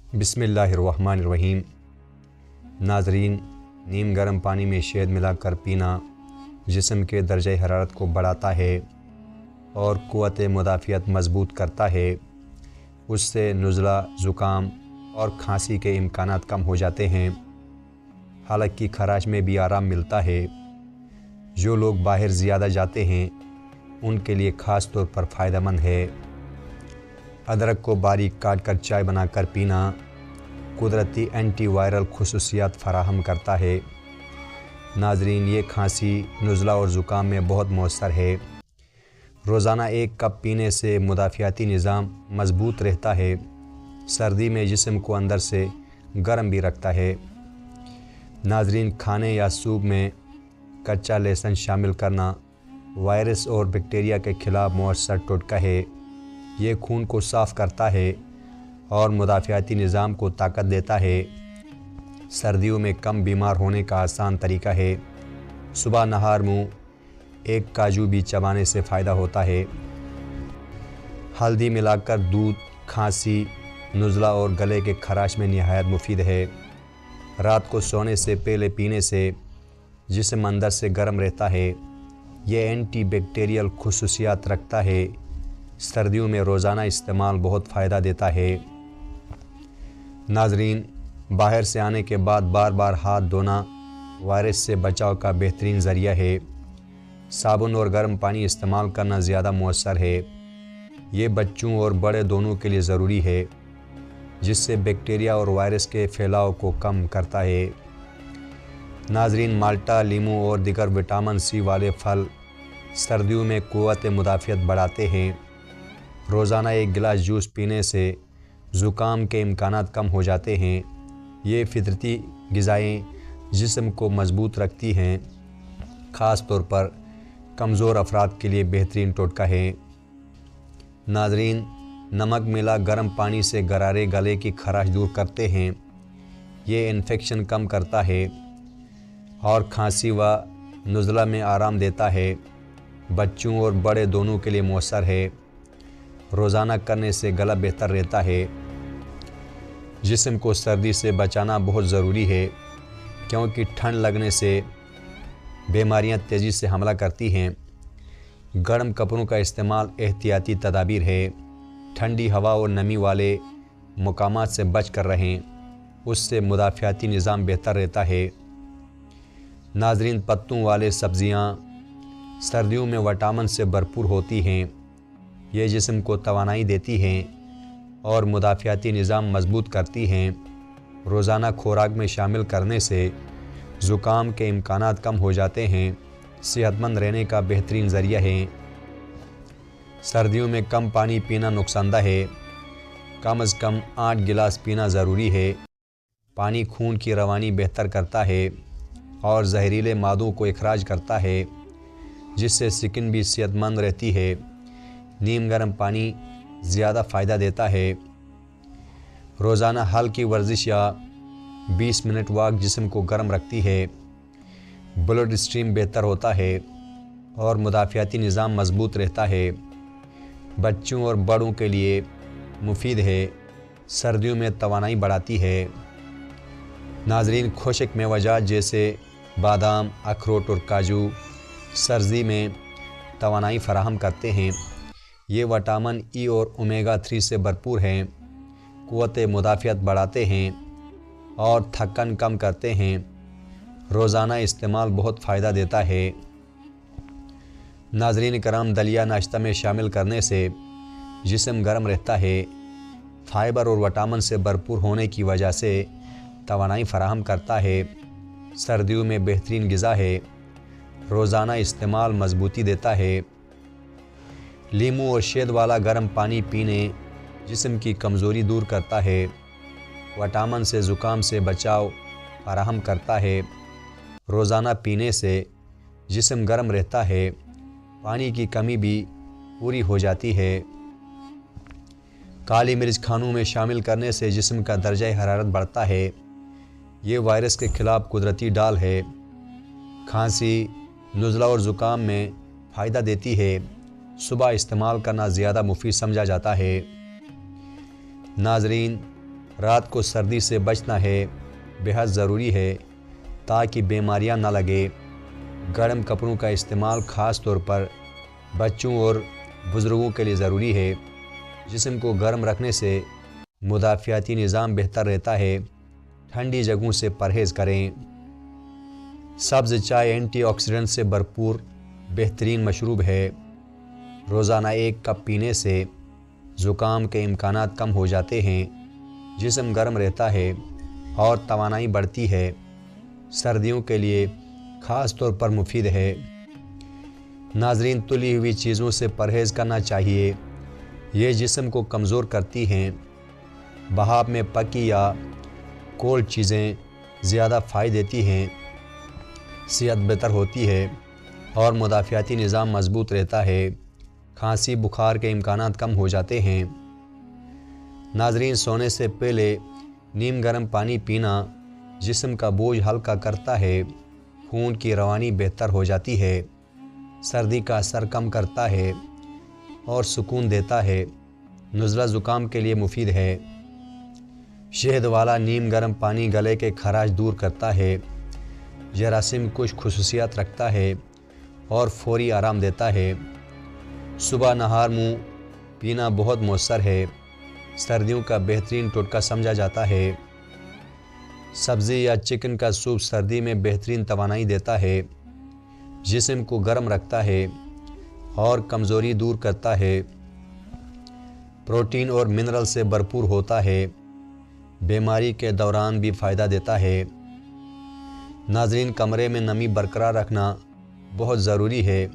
بسم اللہ الرحمن الرحیم۔ ناظرین، نیم گرم پانی میں شہد ملا کر پینا جسم کے درجہ حرارت کو بڑھاتا ہے اور قوت مدافعت مضبوط کرتا ہے۔ اس سے نزلہ، زکام اور کھانسی کے امکانات کم ہو جاتے ہیں۔ حلق کی خراش میں بھی آرام ملتا ہے۔ جو لوگ باہر زیادہ جاتے ہیں ان کے لیے خاص طور پر فائدہ مند ہے۔ ادرک کو باریک کاٹ کر چائے بنا کر پینا قدرتی اینٹی وائرل خصوصیات فراہم کرتا ہے۔ ناظرین، یہ کھانسی، نزلہ اور زکام میں بہت مؤثر ہے۔ روزانہ 1 کپ پینے سے مدافعتی نظام مضبوط رہتا ہے۔ سردی میں جسم کو اندر سے گرم بھی رکھتا ہے۔ ناظرین، کھانے یا سوپ میں کچا لہسن شامل کرنا وائرس اور بیکٹیریا کے خلاف مؤثر ٹوٹکا ہے۔ یہ خون کو صاف کرتا ہے اور مدافعتی نظام کو طاقت دیتا ہے۔ سردیوں میں کم بیمار ہونے کا آسان طریقہ ہے۔ صبح نہار منہ 1 کاجو بھی چبانے سے فائدہ ہوتا ہے۔ ہلدی ملا کر دودھ کھانسی، نزلہ اور گلے کے خراش میں نہایت مفید ہے۔ رات کو سونے سے پہلے پینے سے جسم اندر سے گرم رہتا ہے۔ یہ اینٹی بیکٹیریل خصوصیات رکھتا ہے۔ سردیوں میں روزانہ استعمال بہت فائدہ دیتا ہے۔ ناظرین، باہر سے آنے کے بعد بار بار ہاتھ دھونا وائرس سے بچاؤ کا بہترین ذریعہ ہے۔ صابن اور گرم پانی استعمال کرنا زیادہ مؤثر ہے۔ یہ بچوں اور بڑے دونوں کے لیے ضروری ہے، جس سے بیکٹیریا اور وائرس کے پھیلاؤ کو کم کرتا ہے۔ ناظرین، مالٹا، لیموں اور دیگر وٹامن سی والے پھل سردیوں میں قوت مدافعت بڑھاتے ہیں۔ روزانہ 1 گلاس جوس پینے سے زکام کے امکانات کم ہو جاتے ہیں۔ یہ فطرتی غذائیں جسم کو مضبوط رکھتی ہیں۔ خاص طور پر کمزور افراد کے لیے بہترین ٹوٹکا ہے۔ ناظرین، نمک ملا گرم پانی سے غرارے گلے کی خراش دور کرتے ہیں۔ یہ انفیکشن کم کرتا ہے اور کھانسی و نزلہ میں آرام دیتا ہے۔ بچوں اور بڑے دونوں کے لیے مؤثر ہے۔ روزانہ کرنے سے گلا بہتر رہتا ہے۔ جسم کو سردی سے بچانا بہت ضروری ہے، کیونکہ ٹھنڈ لگنے سے بیماریاں تیزی سے حملہ کرتی ہیں۔ گرم کپڑوں کا استعمال احتیاطی تدابیر ہے۔ ٹھنڈی ہوا اور نمی والے مقامات سے بچ کر رہیں، اس سے مدافعتی نظام بہتر رہتا ہے۔ ناظرین، پتوں والے سبزیاں سردیوں میں وٹامن سے بھرپور ہوتی ہیں۔ یہ جسم کو توانائی دیتی ہیں اور مدافعتی نظام مضبوط کرتی ہیں۔ روزانہ خوراک میں شامل کرنے سے زکام کے امکانات کم ہو جاتے ہیں۔ صحت مند رہنے کا بہترین ذریعہ ہے۔ سردیوں میں کم پانی پینا نقصان دہ ہے۔ کم از کم 8 گلاس پینا ضروری ہے۔ پانی خون کی روانی بہتر کرتا ہے اور زہریلے مادوں کو اخراج کرتا ہے، جس سے سکن بھی صحت مند رہتی ہے۔ نیم گرم پانی زیادہ فائدہ دیتا ہے۔ روزانہ ہلکی ورزش یا 20 منٹ واک جسم کو گرم رکھتی ہے۔ بلڈ اسٹریم بہتر ہوتا ہے اور مدافعتی نظام مضبوط رہتا ہے۔ بچوں اور بڑوں کے لیے مفید ہے۔ سردیوں میں توانائی بڑھاتی ہے۔ ناظرین، خشک میوہ جات جیسے بادام، اخروٹ اور کاجو سردی میں توانائی فراہم کرتے ہیں۔ یہ وٹامن ای اور اومیگا 3 سے بھرپور ہیں۔ قوت مدافعت بڑھاتے ہیں اور تھکن کم کرتے ہیں۔ روزانہ استعمال بہت فائدہ دیتا ہے۔ ناظرین کرام، دلیا ناشتہ میں شامل کرنے سے جسم گرم رہتا ہے۔ فائبر اور وٹامن سے بھرپور ہونے کی وجہ سے توانائی فراہم کرتا ہے۔ سردیوں میں بہترین غذا ہے۔ روزانہ استعمال مضبوطی دیتا ہے۔ لیموں اور شہد والا گرم پانی پینے جسم کی کمزوری دور کرتا ہے۔ وٹامن سے زکام سے بچاؤ فراہم کرتا ہے۔ روزانہ پینے سے جسم گرم رہتا ہے۔ پانی کی کمی بھی پوری ہو جاتی ہے۔ کالی مرچ کھانوں میں شامل کرنے سے جسم کا درجہ حرارت بڑھتا ہے۔ یہ وائرس کے خلاف قدرتی ڈال ہے۔ کھانسی، نزلہ اور زکام میں فائدہ دیتی ہے۔ صبح استعمال کرنا زیادہ مفید سمجھا جاتا ہے۔ ناظرین، رات کو سردی سے بچنا ہے بہت ضروری ہے تاکہ بیماریاں نہ لگے۔ گرم کپڑوں کا استعمال خاص طور پر بچوں اور بزرگوں کے لیے ضروری ہے۔ جسم کو گرم رکھنے سے مدافعتی نظام بہتر رہتا ہے۔ ٹھنڈی جگہوں سے پرہیز کریں۔ سبز چائے اینٹی آکسیڈنٹ سے بھرپور بہترین مشروب ہے۔ روزانہ 1 کپ پینے سے زکام کے امکانات کم ہو جاتے ہیں، جسم گرم رہتا ہے اور توانائی بڑھتی ہے۔ سردیوں کے لیے خاص طور پر مفید ہے۔ ناظرین، تلی ہوئی چیزوں سے پرہیز کرنا چاہیے، یہ جسم کو کمزور کرتی ہیں۔ بھاپ میں پکی یا کولڈ چیزیں زیادہ فائدہ دیتی ہیں، صحت بہتر ہوتی ہے اور مدافعتی نظام مضبوط رہتا ہے۔ کھانسی بخار کے امکانات کم ہو جاتے ہیں۔ ناظرین، سونے سے پہلے نیم گرم پانی پینا جسم کا بوجھ ہلکا کرتا ہے، خون کی روانی بہتر ہو جاتی ہے، سردی کا اثر کم کرتا ہے اور سکون دیتا ہے۔ نزلہ زکام کے لیے مفید ہے۔ شہد والا نیم گرم پانی گلے کے خراش دور کرتا ہے، جراثیم کش خصوصیات رکھتا ہے اور فوری آرام دیتا ہے۔ صبح نہار منہ پینا بہت مؤثر ہے، سردیوں کا بہترین ٹوٹکا سمجھا جاتا ہے۔ سبزی یا چکن کا سوپ سردی میں بہترین توانائی دیتا ہے، جسم کو گرم رکھتا ہے اور کمزوری دور کرتا ہے۔ پروٹین اور منرل سے بھرپور ہوتا ہے، بیماری کے دوران بھی فائدہ دیتا ہے۔ ناظرین، کمرے میں نمی برقرار رکھنا بہت ضروری ہے۔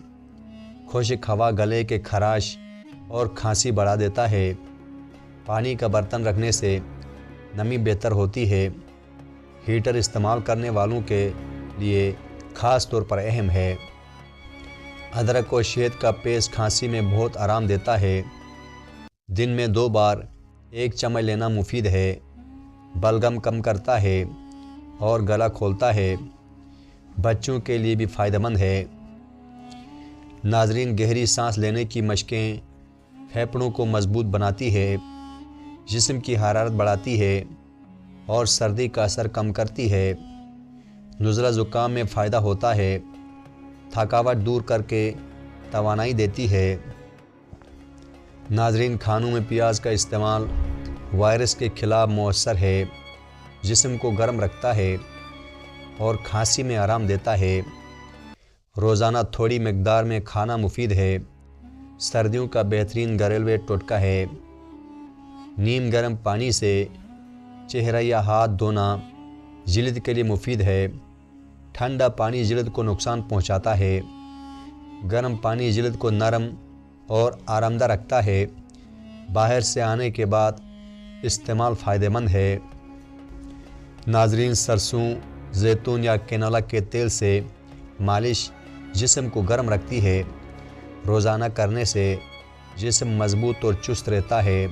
خشک ہوا گلے کے خراش اور کھانسی بڑھا دیتا ہے۔ پانی کا برتن رکھنے سے نمی بہتر ہوتی ہے۔ ہیٹر استعمال کرنے والوں کے لیے خاص طور پر اہم ہے۔ ادرک اور شہد کا پیسٹ کھانسی میں بہت آرام دیتا ہے۔ دن میں 2 بار 1 چمچ لینا مفید ہے، بلغم کم کرتا ہے اور گلا کھولتا ہے۔ بچوں کے لیے بھی فائدہ مند ہے۔ ناظرین، گہری سانس لینے کی مشقیں پھیپھڑوں کو مضبوط بناتی ہے، جسم کی حرارت بڑھاتی ہے اور سردی کا اثر کم کرتی ہے۔ نزلہ زکام میں فائدہ ہوتا ہے، تھکاوٹ دور کر کے توانائی دیتی ہے۔ ناظرین، کھانوں میں پیاز کا استعمال وائرس کے خلاف مؤثر ہے، جسم کو گرم رکھتا ہے اور کھانسی میں آرام دیتا ہے۔ روزانہ تھوڑی مقدار میں کھانا مفید ہے، سردیوں کا بہترین گھریلو ٹوٹکا ہے۔ نیم گرم پانی سے چہرہ یا ہاتھ دھونا جلد کے لیے مفید ہے۔ ٹھنڈا پانی جلد کو نقصان پہنچاتا ہے، گرم پانی جلد کو نرم اور آرام دہ رکھتا ہے۔ باہر سے آنے کے بعد استعمال فائدہ مند ہے۔ ناظرین، سرسوں، زیتون یا کینولا کے تیل سے مالش جسم کو گرم رکھتی ہے۔ روزانہ کرنے سے جسم مضبوط اور چست رہتا ہے۔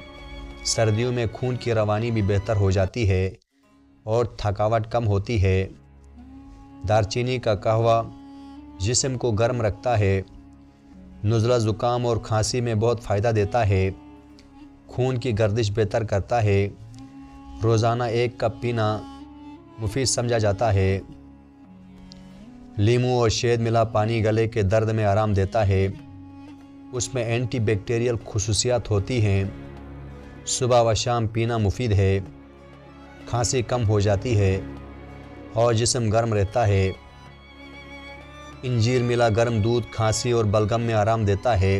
سردیوں میں خون کی روانی بھی بہتر ہو جاتی ہے اور تھکاوٹ کم ہوتی ہے۔ دارچینی کا قہوہ جسم کو گرم رکھتا ہے، نزلہ زکام اور کھانسی میں بہت فائدہ دیتا ہے، خون کی گردش بہتر کرتا ہے۔ روزانہ 1 کپ پینا مفید سمجھا جاتا ہے۔ لیموں اور شہد ملا پانی گلے کے درد میں آرام دیتا ہے، اس میں اینٹی بیکٹیریل خصوصیات ہوتی ہیں۔ صبح و شام پینا مفید ہے، کھانسی کم ہو جاتی ہے اور جسم گرم رہتا ہے۔ انجیر ملا گرم دودھ کھانسی اور بلغم میں آرام دیتا ہے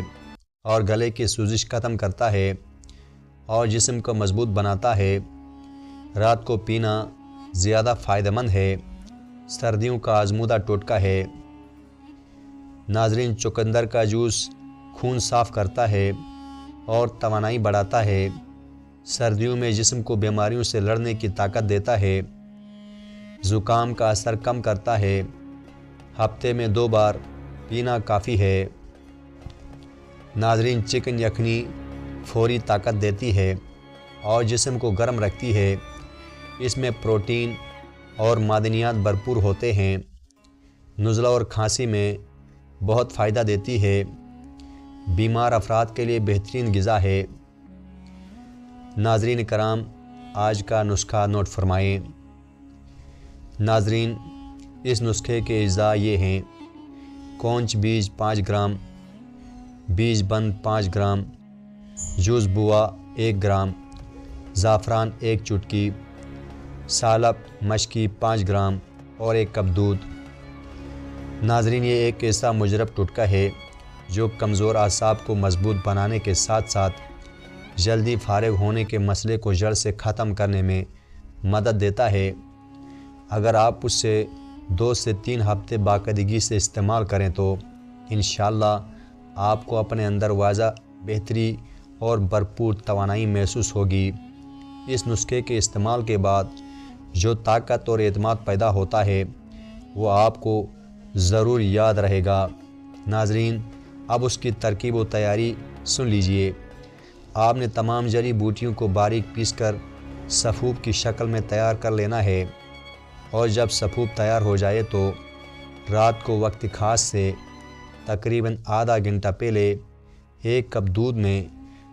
اور گلے کی سوزش ختم کرتا ہے اور جسم کو مضبوط بناتا ہے۔ رات کو پینا زیادہ فائدہ مند ہے، سردیوں کا آزمودہ ٹوٹکا ہے۔ ناظرین، چقندر کا جوس خون صاف کرتا ہے اور توانائی بڑھاتا ہے، سردیوں میں جسم کو بیماریوں سے لڑنے کی طاقت دیتا ہے، زکام کا اثر کم کرتا ہے۔ ہفتے میں 2 بار پینا کافی ہے۔ ناظرین، چکن یخنی فوری طاقت دیتی ہے اور جسم کو گرم رکھتی ہے، اس میں پروٹین اور معدنیات بھرپور ہوتے ہیں، نزلہ اور کھانسی میں بہت فائدہ دیتی ہے، بیمار افراد کے لیے بہترین غذا ہے۔ ناظرین کرام، آج کا نسخہ نوٹ فرمائیں۔ ناظرین، اس نسخے کے اجزاء یہ ہیں: کونچ بیج 5 گرام، بیج بند 5 گرام، جوز بوا 1 گرام، زعفران 1 چٹکی، سالب مشکی 5 گرام اور 1 کپ دودھ۔ ناظرین، یہ ایک ایسا مجرب ٹوٹکا ہے جو کمزور اعصاب کو مضبوط بنانے کے ساتھ ساتھ جلدی فارغ ہونے کے مسئلے کو جڑ سے ختم کرنے میں مدد دیتا ہے۔ اگر آپ اس سے 2 سے 3 ہفتے باقاعدگی سے استعمال کریں تو انشاءاللہ آپ کو اپنے اندر واضح بہتری اور بھرپور توانائی محسوس ہوگی۔ اس نسخے کے استعمال کے بعد جو طاقت اور اعتماد پیدا ہوتا ہے وہ آپ کو ضرور یاد رہے گا۔ ناظرین، اب اس کی ترکیب و تیاری سن لیجئے۔ آپ نے تمام جڑی بوٹیوں کو باریک پیس کر سفوف کی شکل میں تیار کر لینا ہے، اور جب سفوف تیار ہو جائے تو رات کو وقت خاص سے تقریباً آدھا گھنٹہ پہلے 1 کپ دودھ میں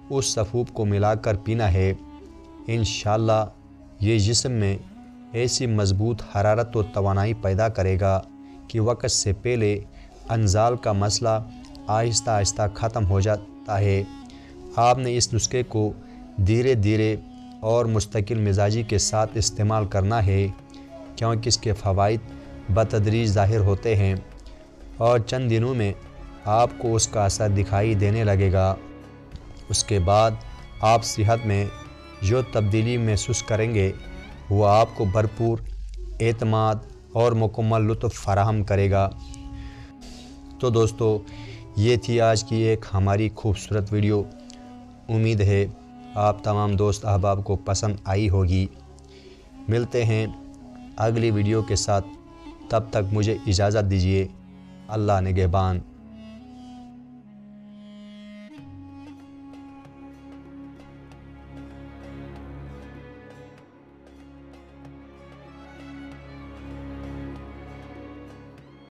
اس سفوف کو ملا کر پینا ہے۔ انشاءاللہ یہ جسم میں ایسی مضبوط حرارت و توانائی پیدا کرے گا کہ وقت سے پہلے انزال کا مسئلہ آہستہ آہستہ ختم ہو جاتا ہے۔ آپ نے اس نسخے کو دھیرے دھیرے اور مستقل مزاجی کے ساتھ استعمال کرنا ہے، کیونکہ اس کے فوائد بتدریج ظاہر ہوتے ہیں اور چند دنوں میں آپ کو اس کا اثر دکھائی دینے لگے گا۔ اس کے بعد آپ صحت میں جو تبدیلی محسوس کریں گے وہ آپ کو بھرپور اعتماد اور مکمل لطف فراہم کرے گا۔ تو دوستو، یہ تھی آج کی ایک ہماری خوبصورت ویڈیو۔ امید ہے آپ تمام دوست احباب کو پسند آئی ہوگی۔ ملتے ہیں اگلی ویڈیو کے ساتھ، تب تک مجھے اجازت دیجیے۔ اللہ نگہبان۔